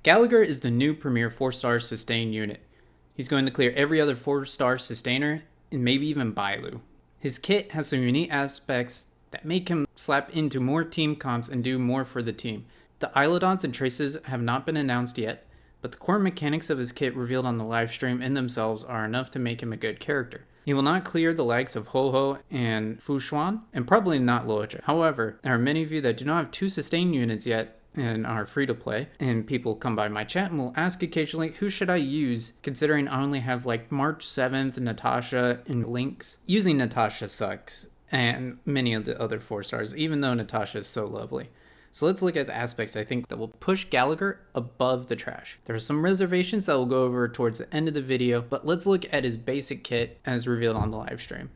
Gallagher is the new premier 4-star sustain unit. He's going to clear every other 4-star sustainer and maybe even bailu. His kit has some unique aspects that make him slap into more team comps and do more for the team. The Eilidons and traces have not been announced yet, but the core mechanics of his kit revealed on the live stream in themselves are enough to make him a good character. He will not clear the likes of Ho-Ho and Fushuan, and probably not Luocha. However, there are many of you that do not have 2 sustain units yet and are free to play, and people come by my chat and will ask occasionally, who should I use, considering I only have like March 7th, Natasha, and Lynx. Using Natasha sucks, and many of the other 4-stars, even though Natasha is so lovely. So let's look at the aspects I think that will push Gallagher above the trash. There are some reservations that we'll go over towards the end of the video, but let's look at his basic kit as revealed on the live stream.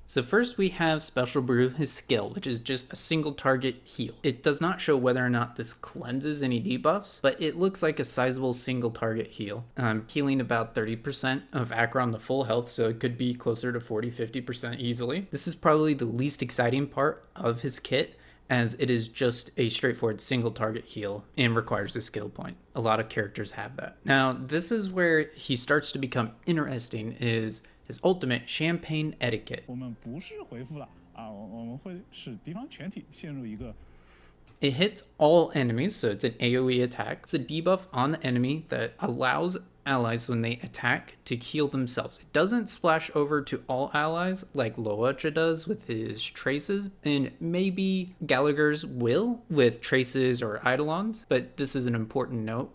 So first we have Special Brew, his skill, which is just a single target heal. It does not show whether or not this cleanses any debuffs, but it looks like a sizable single target heal. Healing about 30% of Acheron to full health, so it could be closer to 40-50% easily. This is probably the least exciting part of his kit, as it is just a straightforward single target heal and requires a skill point. A lot of characters have that. Now, this is where he starts to become interesting, is his ultimate Champagne Etiquette. It hits all enemies, so it's an AoE attack. It's a debuff on the enemy that allows allies when they attack to heal themselves. It doesn't splash over to all allies like Luocha does with his traces, and maybe Gallagher's will with traces or eidolons, but this is an important note.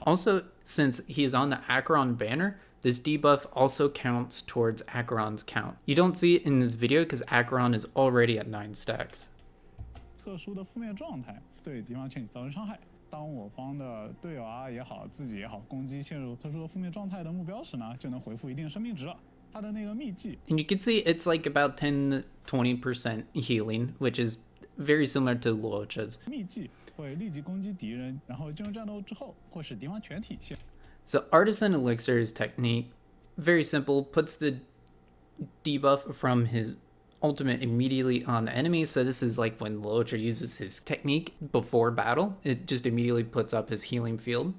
Also, since he is on the Acheron banner, this debuff also counts towards Acheron's count. You don't see it in this video because Acheron is already at 9 stacks. This and you can see it's like about 10-20% healing, which is very similar to Luocha's. So Artisan Elixir's technique, very simple, puts the debuff from his ultimate immediately on the enemy. So this is like when Luocha uses his technique before battle, it just immediately puts up his healing field.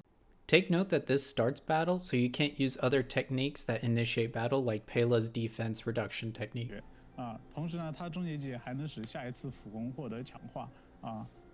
Take note that this starts battle, so you can't use other techniques that initiate battle like Pela's defense reduction technique. 同时呢，它终结技还能使下一次辅攻获得强化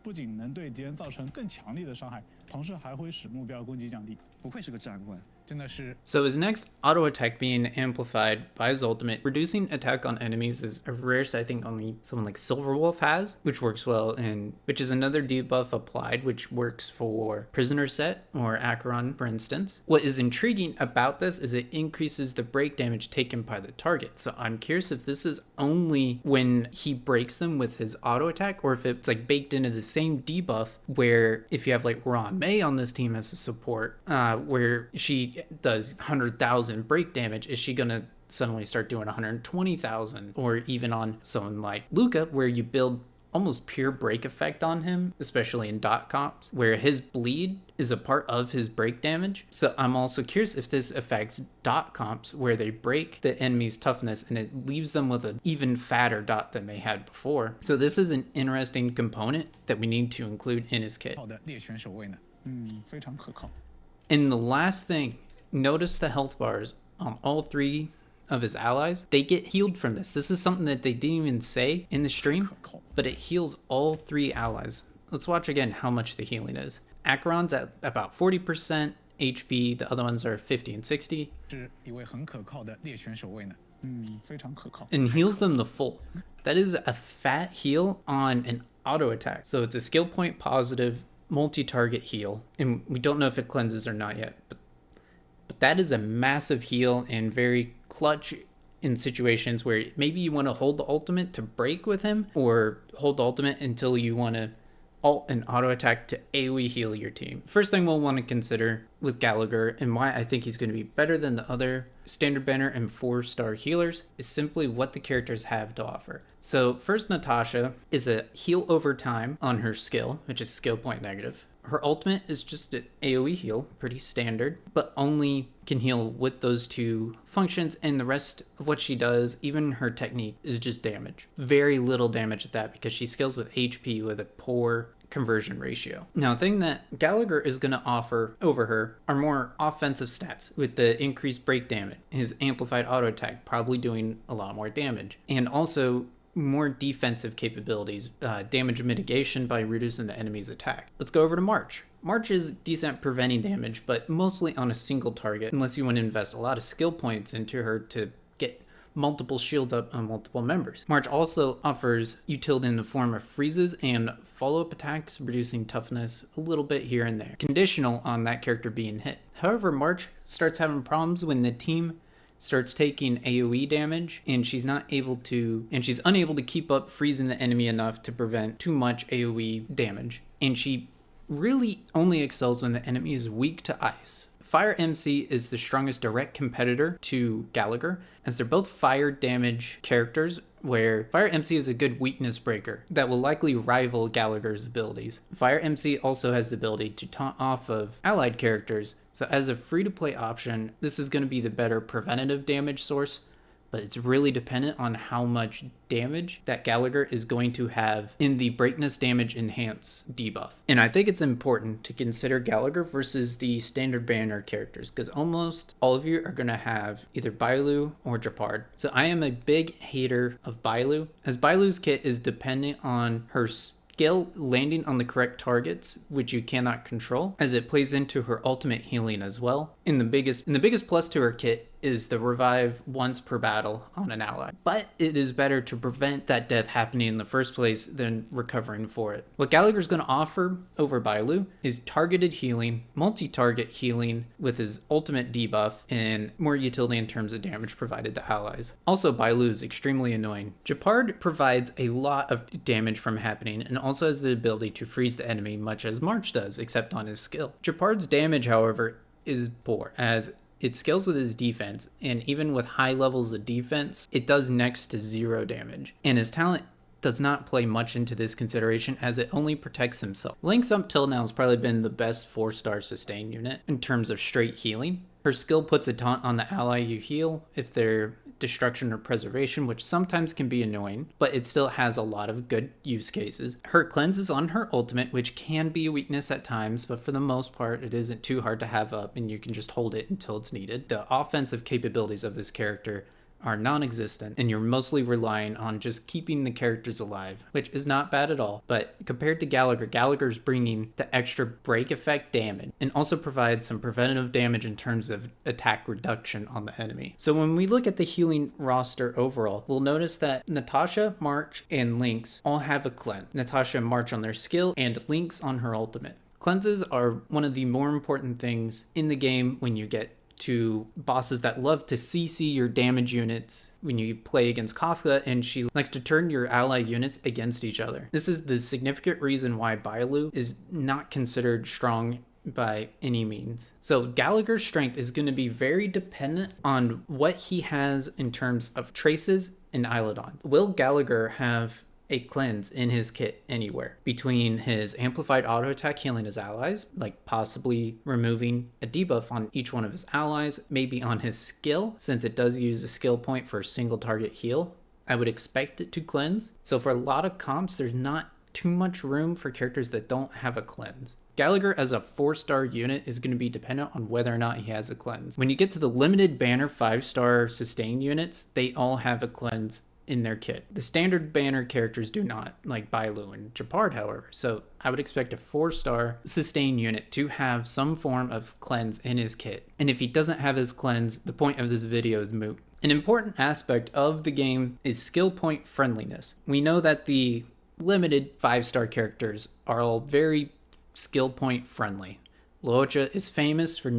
不仅能对敌人造成更强力的伤害，同时还会使目标攻击降低。不愧是个战官，真的是。So his next auto attack being amplified by his ultimate, reducing attack on enemies is a rare, I think only someone like Silverwolf has, which works well, and which is another debuff applied, which works for Prisoner Set or Acheron, for instance. What is intriguing about this is it increases the break damage taken by the target. So I'm curious if this is only when he breaks them with his auto attack, or if it's like baked into the same debuff where if you have like Ron May on this team as a support, where she does 100,000 break damage, is she gonna suddenly start doing 120,000? Or even on someone like Luca, where you build almost pure break effect on him, especially in dot comps, where his bleed is a part of his break damage. So I'm also curious if this affects dot comps, where they break the enemy's toughness and it leaves them with an even fatter dot than they had before. So this is an interesting component that we need to include in his kit. And the last thing, notice the health bars on all 3 of his allies. They get healed from this. This is something that they didn't even say in the stream, but it heals all 3 allies. Let's watch again how much the healing is. Acheron's at about 40% HP, the other ones are 50 and 60. And heals them the full. That is a fat heal on an auto attack. So it's a skill point positive multi-target heal, and we don't know if it cleanses or not yet, but that is a massive heal and very clutch in situations where maybe you want to hold the ultimate to break with him, or hold the ultimate until you want to alt and auto attack to AoE heal your team. First thing we'll want to consider with Gallagher, and why I think he's going to be better than the other standard banner and 4-star healers, is simply what the characters have to offer. So first, Natasha is a heal over time on her skill, which is skill point negative, Her ultimate is just an AoE heal, pretty standard, but only can heal with those two functions, and the rest of what she does, even her technique, is just damage. Very little damage at that because she scales with HP with a poor conversion ratio. Now, the thing that Gallagher is going to offer over her are more offensive stats with the increased break damage, his amplified auto attack probably doing a lot more damage, and also more defensive capabilities, damage mitigation by reducing the enemy's attack. Let's go over to March. March is decent preventing damage, but mostly on a single target, unless you want to invest a lot of skill points into her to get multiple shields up on multiple members. March also offers utility in the form of freezes and follow-up attacks, reducing toughness a little bit here and there, conditional on that character being hit. However, March starts having problems when the team starts taking AoE damage and she's unable to keep up freezing the enemy enough to prevent too much AoE damage. And she really only excels when the enemy is weak to ice. Fire MC is the strongest direct competitor to Gallagher, as they're both fire damage characters, where Fire MC is a good weakness breaker that will likely rival Gallagher's abilities. Fire MC also has the ability to taunt off of allied characters, so as a free-to-play option, this is going to be the better preventative damage source, but it's really dependent on how much damage that Gallagher is going to have in the Breakness Damage Enhance debuff. And I think it's important to consider Gallagher versus the standard banner characters, because almost all of you are going to have either Bailu or Japard. So I am a big hater of Bailu, as Bailu's kit is dependent on her skill landing on the correct targets, which you cannot control, as it plays into her ultimate healing as well. And the biggest plus to her kit is the revive once per battle on an ally. But it is better to prevent that death happening in the first place than recovering for it. What Gallagher's going to offer over Bailu is targeted healing, multi-target healing with his ultimate debuff, and more utility in terms of damage provided to allies. Also, Bailu is extremely annoying. Japard provides a lot of damage from happening and also has the ability to freeze the enemy, much as March does, except on his skill. Japard's damage, however, is poor, as it scales with his defense, and even with high levels of defense, it does next to 0 damage. And his talent does not play much into this consideration, as it only protects himself. Lynx up till now has probably been the best 4-star sustain unit in terms of straight healing. Her skill puts a taunt on the ally you heal if they're destruction or preservation, which sometimes can be annoying, but it still has a lot of good use cases. Her cleanse is on her ultimate, which can be a weakness at times, but for the most part, it isn't too hard to have up, and you can just hold it until it's needed. The offensive capabilities of this character are non-existent, and you're mostly relying on just keeping the characters alive, which is not bad at all. But compared to Gallagher, Gallagher's bringing the extra break effect damage and also provides some preventative damage in terms of attack reduction on the enemy. So when we look at the healing roster overall, we'll notice that Natasha, March, and Lynx all have a cleanse. Natasha and March on their skill, and Lynx on her ultimate. Cleanses are one of the more important things in the game when you get to bosses that love to CC your damage units when you play against Kafka, and she likes to turn your ally units against each other. This is the significant reason why Bailu is not considered strong by any means. So Gallagher's strength is going to be very dependent on what he has in terms of traces and Illidan. Will Gallagher have a cleanse in his kit anywhere between his amplified auto attack healing his allies, like possibly removing a debuff on each one of his allies, maybe on his skill, since it does use a skill point for a single target heal? I would expect it to cleanse. So for a lot of comps, there's not too much room for characters that don't have a cleanse. Gallagher as a 4-star unit is going to be dependent on whether or not he has a cleanse. When you get to the limited banner 5-star sustain units, they all have a cleanse in their kit. The standard banner characters do not, like Bailu and Japard, however. So I would expect a 4-star sustain unit to have some form of cleanse in his kit. And if he doesn't have his cleanse, the point of this video is moot. An important aspect of the game is skill point friendliness. We know that the limited 5-star characters are all very skill point friendly. Luocha is famous for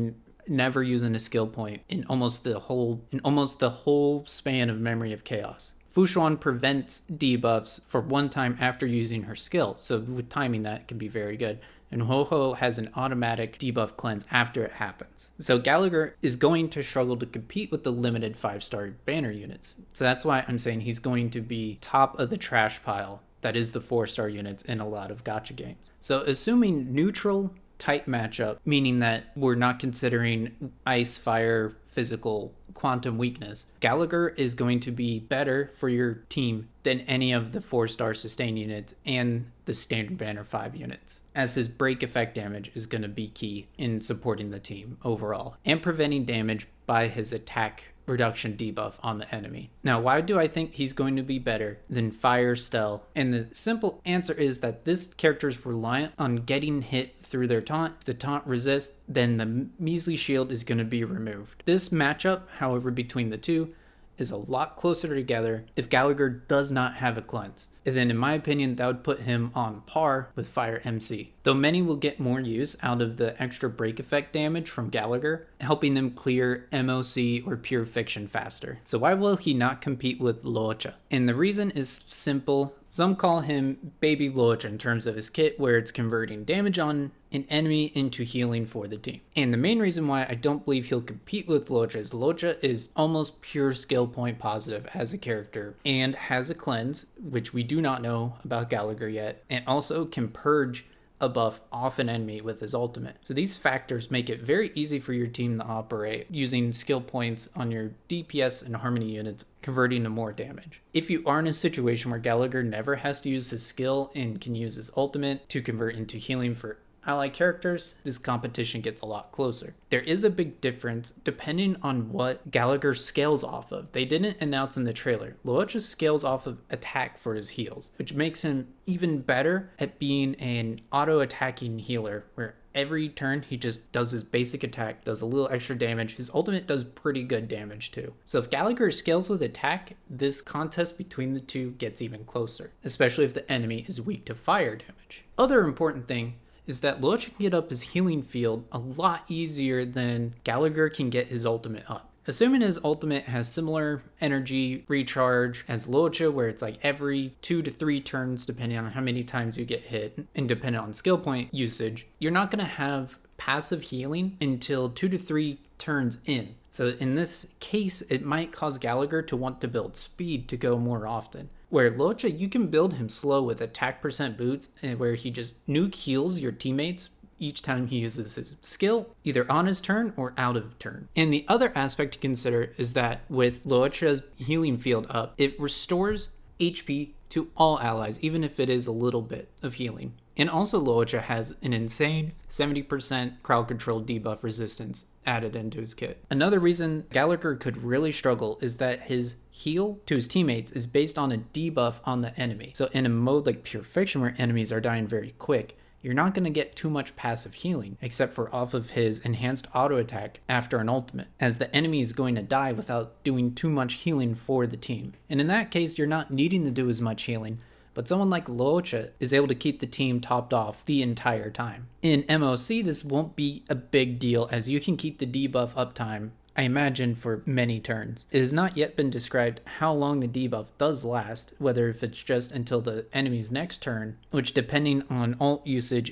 never using a skill point in almost the whole span of Memory of Chaos. Fushuan prevents debuffs for one time after using her skill, so with timing that can be very good. And Ho-Ho has an automatic debuff cleanse after it happens. So Gallagher is going to struggle to compete with the limited 5-star banner units. So that's why I'm saying he's going to be top of the trash pile that is the 4-star units in a lot of gacha games. So assuming neutral type matchup, meaning that we're not considering ice, fire, physical, quantum weakness, Gallagher is going to be better for your team than any of the 4-star sustain units and the standard banner 5 units, as his break effect damage is going to be key in supporting the team overall and preventing damage by his attack reduction debuff on the enemy. Now, why do I think he's going to be better than Fire Stel? And the simple answer is that this character is reliant on getting hit through their taunt. If the taunt resists, then the measly shield is going to be removed. This matchup, however, between the two is a lot closer together if Gallagher does not have a cleanse. And then in my opinion, that would put him on par with Fire MC. Though many will get more use out of the extra break effect damage from Gallagher, helping them clear MOC or pure fiction faster. So why will he not compete with Locha? And the reason is simple. Some call him Baby Locha in terms of his kit, where it's converting damage on an enemy into healing for the team. And the main reason why I don't believe he'll compete with Locha is Locha is almost pure skill point positive as a character and has a cleanse, which we do not know about Gallagher yet, and also can purge a buff off an enemy with his ultimate. So these factors make it very easy for your team to operate using skill points on your DPS and harmony units, converting to more damage. If you are in a situation where Gallagher never has to use his skill and can use his ultimate to convert into healing for ally characters, this competition gets a lot closer. There is a big difference depending on what Gallagher scales off of. They didn't announce in the trailer. Locha scales off of attack for his heals, which makes him even better at being an auto-attacking healer, where every turn he just does his basic attack, does a little extra damage. His ultimate does pretty good damage too. So if Gallagher scales with attack, this contest between the two gets even closer, especially if the enemy is weak to fire damage. Other important thing is that Locha can get up his healing field a lot easier than Gallagher can get his ultimate up. Assuming his ultimate has similar energy recharge as Locha, where it's like every 2 to 3 turns depending on how many times you get hit and depending on skill point usage, you're not going to have passive healing until 2 to 3 turns in. So in this case, it might cause Gallagher to want to build speed to go more often. Where Locha, you can build him slow with attack percent boots, and where he just nuke heals your teammates each time he uses his skill, either on his turn or out of turn. And the other aspect to consider is that with Locha's healing field up, it restores HP to all allies, even if it is a little bit of healing. And also Locha has an insane 70% crowd control debuff resistance added into his kit. Another reason Gallagher could really struggle is that his heal to his teammates is based on a debuff on the enemy. So in a mode like Pure Fiction, where enemies are dying very quick, you're not going to get too much passive healing, except for off of his enhanced auto attack after an ultimate, as the enemy is going to die without doing too much healing for the team. And in that case, you're not needing to do as much healing, but someone like Locha is able to keep the team topped off the entire time. In MOC, this won't be a big deal, as you can keep the debuff uptime, I imagine, for many turns. It has not yet been described how long the debuff does last, whether if it's just until the enemy's next turn, which depending on ult usage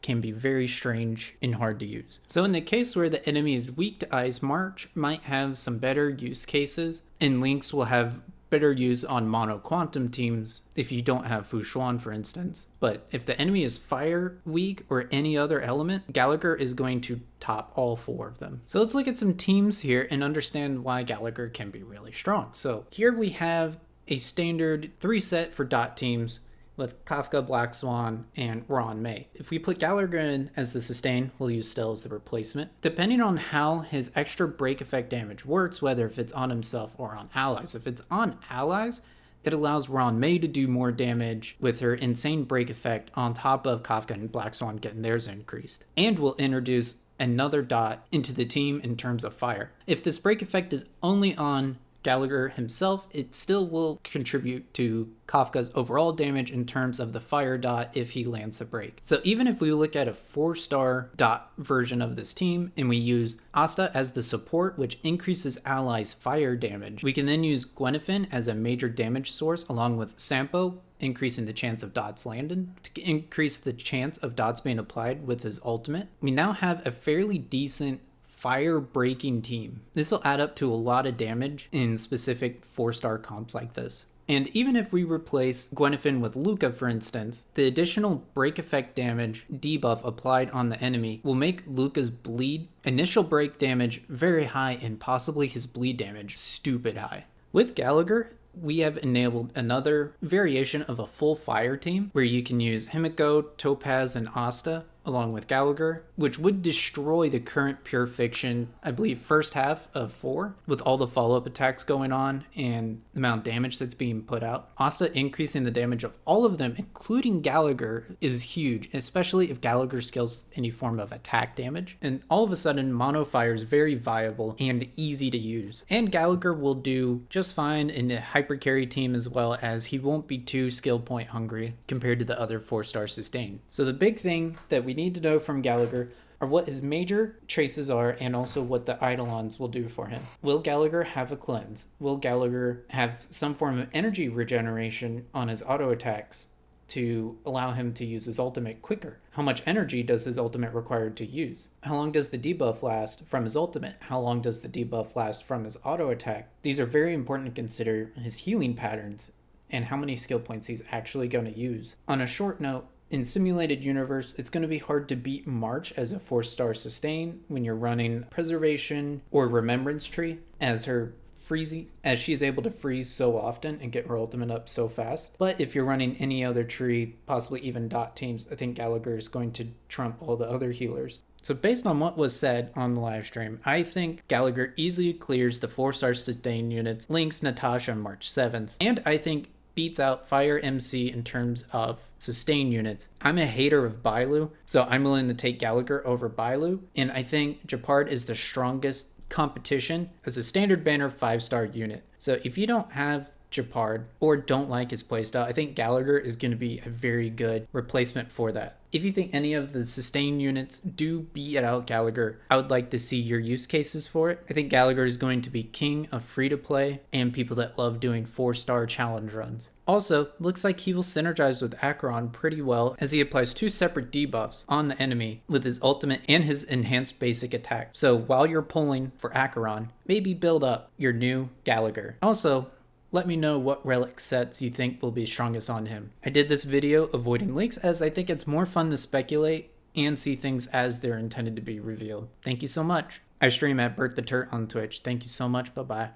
can be very strange and hard to use. So in the case where the enemy is weak to ice, March might have some better use cases, and Lynx will have better use on mono quantum teams if you don't have Fu Xuan, for instance. But if the enemy is fire weak or any other element, Gallagher is going to top all 4 of them. So let's look at some teams here and understand why Gallagher can be really strong. So here we have a standard 3 set for dot teams with Kafka, Black Swan, and Ron May. If we put Gallagher in as the sustain, we'll use Stel as the replacement. Depending on how his extra break effect damage works, whether if it's on himself or on allies. If it's on allies, it allows Ron May to do more damage with her insane break effect on top of Kafka and Black Swan getting theirs increased. And will introduce another dot into the team in terms of fire. If this break effect is only on Gallagher himself, it still will contribute to Kafka's overall damage in terms of the fire dot if he lands the break. So even if we look at a 4-star dot version of this team and we use Asta as the support, which increases allies' fire damage, we can then use Gwenfin as a major damage source along with Sampo, increasing the chance of dots landed, to increase the chance of dots being applied with his ultimate. We now have a fairly decent fire breaking team. This will add up to a lot of damage in specific 4-star comps like this. And even if we replace Gwennafen with Luca, for instance, the additional break effect damage debuff applied on the enemy will make Luca's bleed initial break damage very high and possibly his bleed damage stupid high. With Gallagher, we have enabled another variation of a full fire team where you can use Himiko, Topaz, and Asta along with Gallagher, which would destroy the current Pure Fiction, I believe, first half of 4, with all the follow-up attacks going on and the amount of damage that's being put out. Asta increasing the damage of all of them, including Gallagher, is huge, especially if Gallagher scales any form of attack damage. And all of a sudden, Mono Fire is very viable and easy to use. And Gallagher will do just fine in a hyper carry team as well, as he won't be too skill point hungry compared to the other 4-star sustain. So the big thing that we need to know from Gallagher are what his major traces are and also what the Eidolons will do for him. Will Gallagher have a cleanse? Will Gallagher have some form of energy regeneration on his auto attacks to allow him to use his ultimate quicker? How much energy does his ultimate require to use? How long does the debuff last from his ultimate? How long does the debuff last from his auto attack? These are very important to consider his healing patterns and how many skill points he's actually going to use. On a short note, in Simulated Universe, it's going to be hard to beat March as a 4-star sustain when you're running Preservation or Remembrance Tree as her freezy, as she's able to freeze so often and get her ultimate up so fast. But if you're running any other tree, possibly even dot teams, I think Gallagher is going to trump all the other healers. So based on what was said on the live stream, I think Gallagher easily clears the 4-star sustain units, links Natasha on March 7th, and I think beats out Fire MC in terms of sustain units. I'm a hater of Bailu, so I'm willing to take Gallagher over Bailu, and I think Japard is the strongest competition as a standard banner 5-star unit. So if you don't have Japard or don't like his playstyle, I think Gallagher is going to be a very good replacement for that. If you think any of the sustain units do beat out Gallagher, I would like to see your use cases for it. I think Gallagher is going to be king of free-to-play and people that love doing 4-star challenge runs. Also, looks like he will synergize with Acheron pretty well as he applies 2 separate debuffs on the enemy with his ultimate and his enhanced basic attack. So while you're pulling for Acheron, maybe build up your new Gallagher. Also, let me know what relic sets you think will be strongest on him. I did this video avoiding leaks as I think it's more fun to speculate and see things as they're intended to be revealed. Thank you so much. I stream at Bert the Turt on Twitch. Thank you so much. Bye-bye.